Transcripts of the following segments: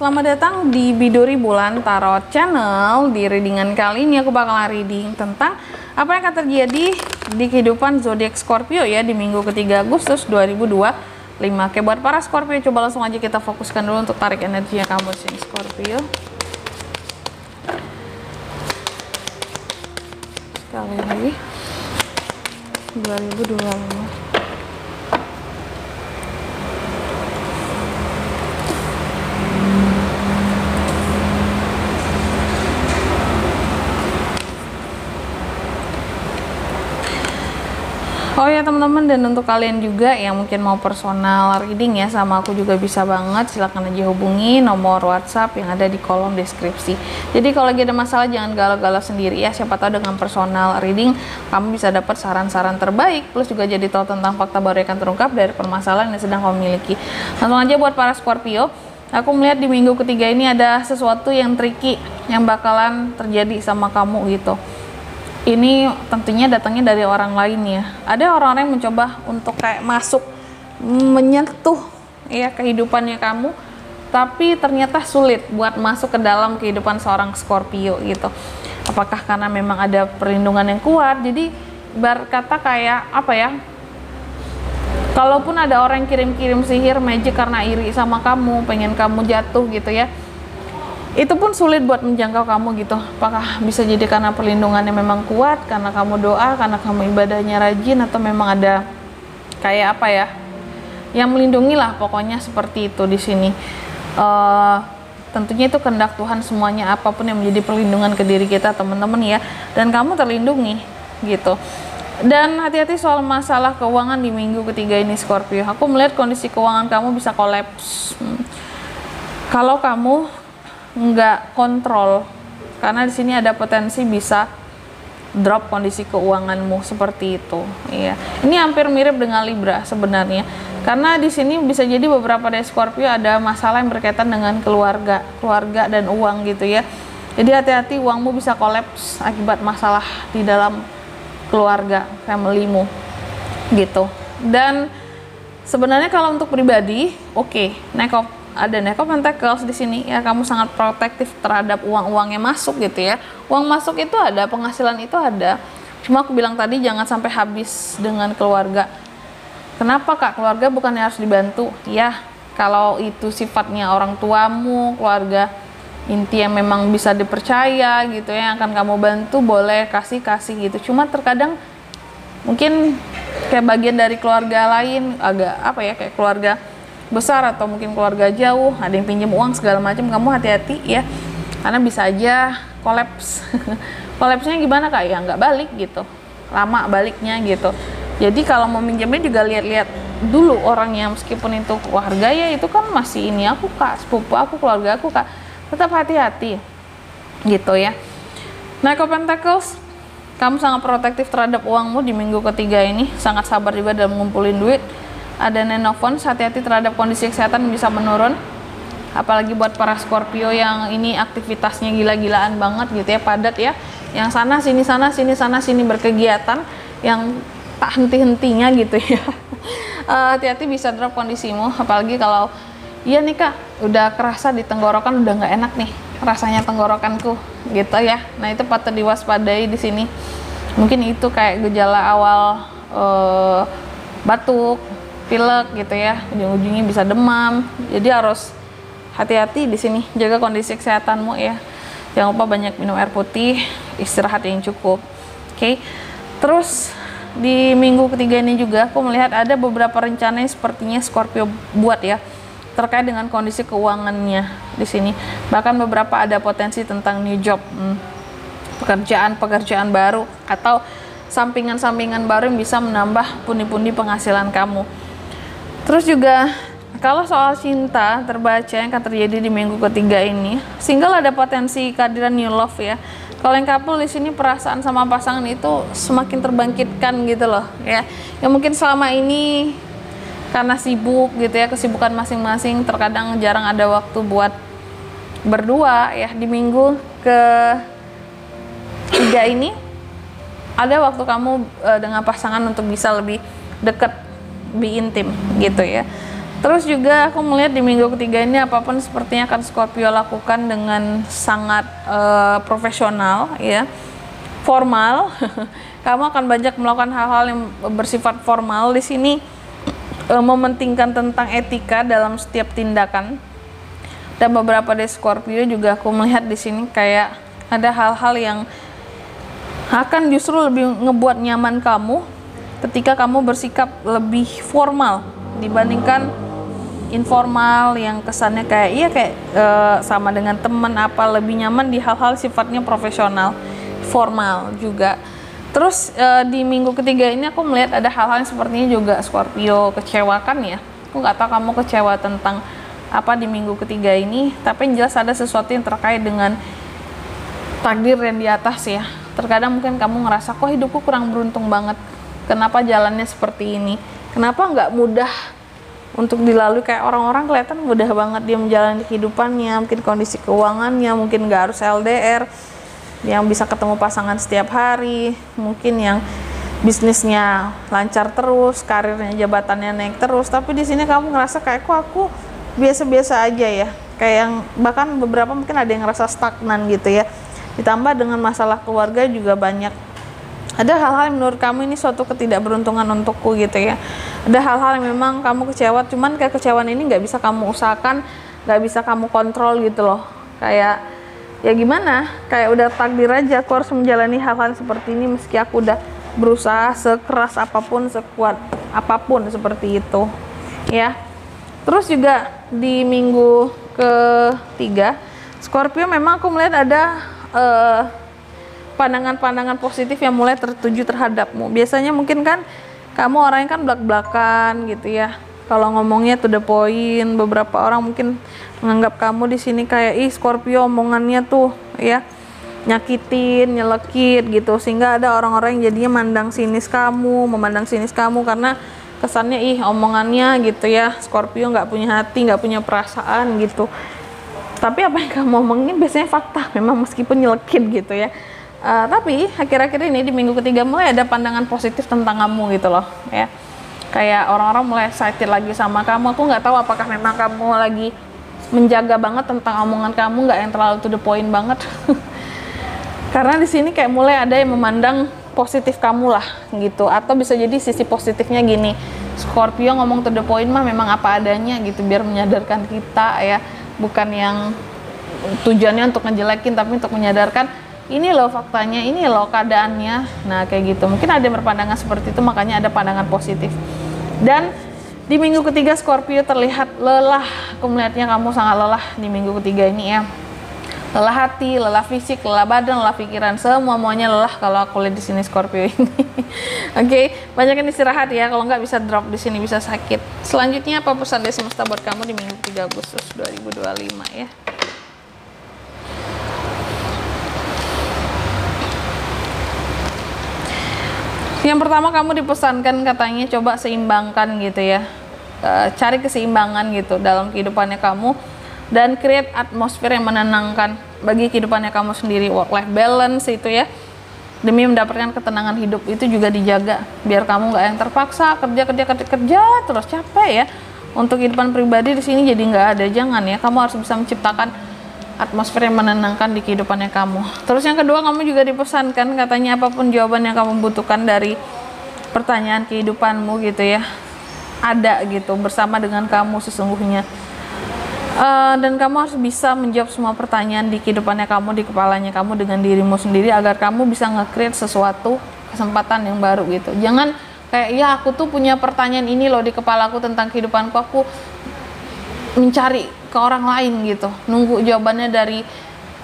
Selamat datang di Biduri Bulan Tarot Channel. Di readingan kali ini aku bakalan reading tentang apa yang akan terjadi di kehidupan zodiak Scorpio ya di minggu ketiga Agustus 2025. Oke, buat para Scorpio coba langsung aja kita fokuskan dulu untuk tarik energinya kamu sini Scorpio. Sekali lagi 2025. Oh ya teman-teman, dan untuk kalian juga yang mungkin mau personal reading ya sama aku juga bisa banget, silahkan aja hubungi nomor WhatsApp yang ada di kolom deskripsi. Jadi kalau lagi ada masalah jangan galau-galau sendiri ya, siapa tahu dengan personal reading kamu bisa dapat saran-saran terbaik, plus juga jadi tahu tentang fakta baru yang akan terungkap dari permasalahan yang sedang kamu miliki. Langsung aja buat para Scorpio, aku melihat di minggu ketiga ini ada sesuatu yang tricky yang bakalan terjadi sama kamu gitu. Ini tentunya datangnya dari orang lain ya. Ada orang-orang yang mencoba untuk kayak masuk, menyentuh ya kehidupannya kamu, tapi ternyata sulit buat masuk ke dalam kehidupan seorang Scorpio gitu. Apakah karena memang ada perlindungan yang kuat? Jadi berkata kayak apa ya? Kalaupun ada orang yang kirim-kirim sihir magic karena iri sama kamu, pengen kamu jatuh gitu ya, itu pun sulit buat menjangkau kamu gitu. Apakah bisa jadi karena perlindungannya memang kuat, karena kamu doa, karena kamu ibadahnya rajin, atau memang ada kayak apa ya yang melindungi lah, pokoknya seperti itu di sini. Tentunya itu kehendak Tuhan semuanya, apapun yang menjadi perlindungan ke diri kita teman-teman ya, dan kamu terlindungi gitu. Dan hati-hati soal masalah keuangan di minggu ketiga ini Scorpio. Aku melihat kondisi keuangan kamu bisa kolaps kalau kamu nggak kontrol, karena di sini ada potensi bisa drop kondisi keuanganmu seperti itu. Iya, ini hampir mirip dengan Libra sebenarnya, karena di sini bisa jadi beberapa dari Scorpio ada masalah yang berkaitan dengan keluarga dan uang gitu ya. Jadi hati-hati, uangmu bisa kolaps akibat masalah di dalam keluarga, familymu gitu. Dan sebenarnya kalau untuk pribadi, oke, ada Knight of Pentacles di sini ya, kamu sangat protektif terhadap uang-uang yang masuk gitu ya. Uang masuk itu ada, penghasilan itu ada. Cuma aku bilang tadi jangan sampai habis dengan keluarga. Kenapa Kak? Keluarga bukan yang harus dibantu ya. Kalau itu sifatnya orang tuamu, keluarga inti yang memang bisa dipercaya gitu ya, yang akan kamu bantu, boleh kasih gitu. Cuma terkadang mungkin kayak bagian dari keluarga lain agak apa ya, kayak keluarga besar atau mungkin keluarga jauh, ada yang pinjam uang segala macam, kamu hati-hati ya, karena bisa aja kolaps. Kolapsnya gimana Kak? Ya nggak balik gitu, lama baliknya gitu. Jadi kalau mau minjemnya juga lihat-lihat dulu orangnya, meskipun itu keluarga ya, itu kan masih ini aku Kak, sepupu aku, keluarga aku Kak, tetap hati-hati gitu ya. Knight of Pentacles, kamu sangat protektif terhadap uangmu di minggu ketiga ini, sangat sabar juga dalam ngumpulin duit. Ada Nine of Wands, hati-hati terhadap kondisi kesehatan bisa menurun, apalagi buat para Scorpio yang ini aktivitasnya gila-gilaan banget gitu ya, padat ya, yang sana sini berkegiatan yang tak henti-hentinya gitu ya. Hati-hati bisa drop kondisimu, apalagi kalau iya nih Kak, udah kerasa di tenggorokan, udah nggak enak nih rasanya tenggorokanku gitu ya. Nah itu patut diwaspadai di sini. Mungkin itu kayak gejala awal batuk, pilek gitu ya, ujung-ujungnya bisa demam. Jadi harus hati-hati di sini, jaga kondisi kesehatanmu ya. Jangan lupa banyak minum air putih, istirahat yang cukup. Oke. Terus di minggu ketiga ini juga aku melihat ada beberapa rencana yang sepertinya Scorpio buat ya, terkait dengan kondisi keuangannya di sini. Bahkan beberapa ada potensi tentang new job, pekerjaan baru atau sampingan baru yang bisa menambah pundi-pundi penghasilan kamu. Terus juga kalau soal cinta terbaca yang akan terjadi di minggu ketiga ini, single ada potensi kehadiran new love ya. Kalau yang couple di sini perasaan sama pasangan itu semakin terbangkitkan gitu loh ya. Yang mungkin selama ini karena sibuk gitu ya, kesibukan masing-masing, terkadang jarang ada waktu buat berdua ya. Di minggu ketiga ini ada waktu kamu dengan pasangan untuk bisa lebih dekat, lebih intim gitu ya. Terus juga aku melihat di minggu ketiga ini apapun sepertinya akan Scorpio lakukan dengan sangat profesional ya, formal. Kamu akan banyak melakukan hal-hal yang bersifat formal di sini, mementingkan tentang etika dalam setiap tindakan. Dan beberapa dari Scorpio juga aku melihat di sini kayak ada hal-hal yang akan justru lebih ngebuat nyaman kamu ketika kamu bersikap lebih formal dibandingkan informal yang kesannya kayak sama dengan teman, apa lebih nyaman di hal-hal sifatnya profesional, formal juga. Terus di minggu ketiga ini aku melihat ada hal-hal yang sepertinya juga Scorpio kecewakan ya. Aku nggak tahu kamu kecewa tentang apa di minggu ketiga ini, tapi yang jelas ada sesuatu yang terkait dengan takdir yang di atas ya. Terkadang mungkin kamu ngerasa kok hidupku kurang beruntung banget, kenapa jalannya seperti ini, kenapa nggak mudah untuk dilalui, kayak orang-orang kelihatan mudah banget dia menjalani kehidupannya, mungkin kondisi keuangannya, mungkin nggak harus LDR, yang bisa ketemu pasangan setiap hari, mungkin yang bisnisnya lancar terus, karirnya, jabatannya naik terus. Tapi di sini kamu ngerasa kayak kok aku biasa-biasa aja ya, kayak yang bahkan beberapa mungkin ada yang ngerasa stagnan gitu ya. Ditambah dengan masalah keluarga juga banyak. Ada hal-hal yang menurut kamu ini suatu ketidakberuntungan untukku gitu ya. Ada hal-hal yang memang kamu kecewa, cuman kayak kecewaan ini nggak bisa kamu usahakan, nggak bisa kamu kontrol gitu loh. Kayak ya gimana, kayak udah takdir aja aku harus menjalani hal-hal seperti ini meski aku udah berusaha sekeras apapun, sekuat apapun seperti itu ya. Terus juga di minggu ketiga Scorpio memang aku melihat ada pandangan-pandangan positif yang mulai tertuju terhadapmu. Biasanya mungkin kan kamu orangnya kan belak-belakan gitu ya, kalau ngomongnya to the point. Beberapa orang mungkin menganggap kamu di sini kayak ih Scorpio omongannya tuh ya nyakitin, nyelekit gitu, sehingga ada orang-orang yang jadinya memandang sinis kamu karena kesannya ih omongannya gitu ya, Scorpio nggak punya hati, nggak punya perasaan gitu. Tapi apa yang kamu omongin biasanya fakta memang, meskipun nyelekit gitu ya. Tapi akhir-akhir ini di minggu ketiga mulai ada pandangan positif tentang kamu gitu loh ya. Kayak orang-orang mulai excited lagi sama kamu. Aku nggak tahu apakah memang kamu lagi menjaga banget tentang omongan kamu, nggak yang terlalu to the point banget. Karena di sini kayak mulai ada yang memandang positif kamu lah gitu. Atau bisa jadi sisi positifnya gini, Scorpio ngomong to the point mah memang apa adanya gitu, biar menyadarkan kita ya, bukan yang tujuannya untuk ngejelekin, tapi untuk menyadarkan ini loh faktanya, ini loh keadaannya. Nah kayak gitu, mungkin ada yang berpandangan seperti itu, makanya ada pandangan positif. Dan di minggu ketiga Scorpio terlihat lelah. Aku melihatnya kamu sangat lelah di minggu ketiga ini ya. Lelah hati, lelah fisik, lelah badan, lelah pikiran, semuanya lelah kalau aku lihat di sini Scorpio ini. Oke, banyakin istirahat ya, kalau nggak bisa drop di sini, bisa sakit. Selanjutnya apa pesan dari semesta buat kamu di minggu 3 Agustus 2025 ya. Yang pertama kamu dipesankan katanya coba seimbangkan gitu ya, cari keseimbangan gitu dalam kehidupannya kamu, dan create atmosfer yang menenangkan bagi kehidupannya kamu sendiri. Work life balance itu ya, demi mendapatkan ketenangan hidup itu juga dijaga, biar kamu nggak yang terpaksa kerja terus capek ya. Untuk kehidupan pribadi di sini jadi nggak ada, jangan ya. Kamu harus bisa menciptakan atmosfer yang menenangkan di kehidupannya kamu. Terus yang kedua, kamu juga dipesankan katanya apapun jawaban yang kamu butuhkan dari pertanyaan kehidupanmu gitu ya, ada gitu bersama dengan kamu sesungguhnya. Dan kamu harus bisa menjawab semua pertanyaan di kehidupannya kamu, di kepalanya kamu dengan dirimu sendiri, agar kamu bisa nge-create sesuatu kesempatan yang baru gitu. Jangan kayak ya aku tuh punya pertanyaan ini loh di kepalaku tentang kehidupanku, aku mencari ke orang lain gitu, nunggu jawabannya dari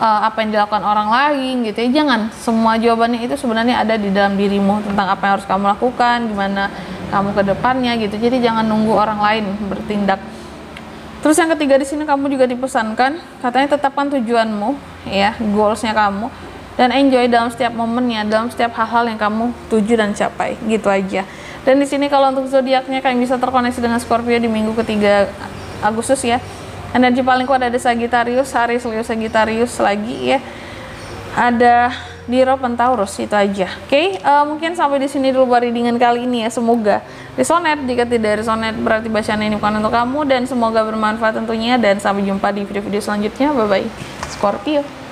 apa yang dilakukan orang lain gitu ya. Jangan, semua jawabannya itu sebenarnya ada di dalam dirimu tentang apa yang harus kamu lakukan, gimana kamu ke depannya gitu. Jadi jangan nunggu orang lain bertindak. Terus yang ketiga di sini kamu juga dipesankan katanya tetapkan tujuanmu ya, goalsnya kamu, dan enjoy dalam setiap momennya, dalam setiap hal-hal yang kamu tuju dan capai gitu aja. Dan di sini kalau untuk zodiaknya kalian bisa terkoneksi dengan Scorpio di minggu ketiga Agustus ya. Energi paling kuat ada Sagittarius, Aries, Leo, Sagittarius lagi ya. Ada di Ropen Taurus. Itu aja. Oke, mungkin sampai di sini dulu readingan kali ini ya. Semoga resonate. Jika tidak resonate berarti bacaan ini bukan untuk kamu, dan semoga bermanfaat tentunya, dan sampai jumpa di video-video selanjutnya. Bye bye Scorpio.